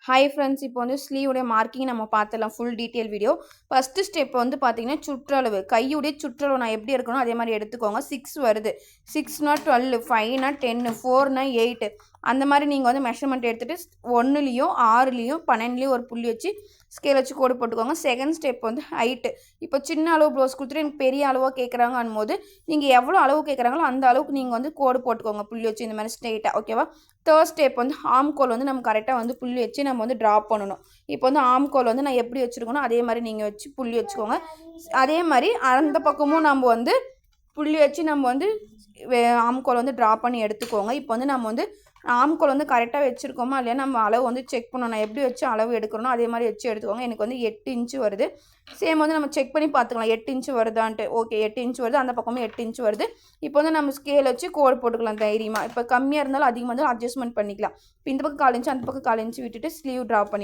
Hi friends, இப்போ வந்து ஸ்லீவுடைய marking நம்ம பார்த்துடலாம். Full detail video. First step வந்து பார்த்தீங்கன்னா, சுற்றளவு கையுடைய சுற்றளவு நான் எப்படி எடுக்கணும் அதே மாதிரி எடுத்துக்கோங்க. 6 வருது, 6னா 12, 5னா 10, 4னா 8 அந்த மாதிரி நீங்கள் வந்து மெஷர்மெண்ட் எடுத்துகிட்டு 1லேயும் 6லேயும் 12லேயும் ஒரு புள்ளி வச்சு ஸ்கேல் வச்சு கோடு போட்டுக்கோங்க. செகண்ட் ஸ்டெப் வந்து ஹைட்டு. இப்போ சின்ன அளவு ப்ளவுஸ் கொடுத்துட்டு எனக்கு பெரிய அளவாக கேட்குறாங்கன்னும் போது நீங்கள் எவ்வளோ அளவு கேட்குறாங்களோ அந்த அளவுக்கு நீங்கள் வந்து கோடு போட்டுக்கோங்க, புள்ளி வச்சு இந்த மாதிரி ஸ்ட்ரெயிட்டாக. ஓகேவா? தேர்ட் ஸ்டெப் வந்து ஆம்கோல் வந்து நம்ம கரெக்டாக வந்து புள்ளி வச்சு நம்ம வந்து ட்ரா பண்ணணும். இப்போ வந்து ஆம்கோல் வந்து நான் எப்படி வச்சுருக்கணும் அதே மாதிரி நீங்கள் வச்சு புள்ளி வச்சுக்கோங்க. அதே மாதிரி அந்த பக்கமும் நம்ம வந்து புள்ளி வச்சு நம்ம வந்து ஆம்கோல் வந்து ட்ரா பண்ணி எடுத்துக்கோங்க. இப்போ வந்து நம்ம வந்து ஆம்கோல் வந்து கரெக்டாக வச்சுருக்கோமா இல்லையா நம்ம அளவு வந்து செக் பண்ணணும். நான் எப்படி வச்சு அளவு எடுக்கணும் அதே மாதிரி வச்சு எடுத்துக்கோங்க. எனக்கு வந்து 8 இன்ச்சு வருது. சேம் வந்து நம்ம செக் பண்ணி பார்த்துக்கலாம் 8 இன்ச்சு வருதான்ட்டு. ஓகே, 8 இன்ச்சு வருது, அந்த பக்கமும் 8 இன்ச்சு வருது. இப்போ வந்து நம்ம ஸ்கேல் வச்சு கோடு போட்டுக்கலாம் தைரியமாக. இப்போ கம்மியாக இருந்தாலும் அதிகமாக இருந்தாலும் அட்ஜஸ்ட்மெண்ட் பண்ணிக்கலாம். இப்போ இந்த பக்கம் 4 இன்ச்சு அந்த பக்கம் 4 இன்ச்சு விட்டுட்டு ஸ்லீவ் ட்ரா பண்ணி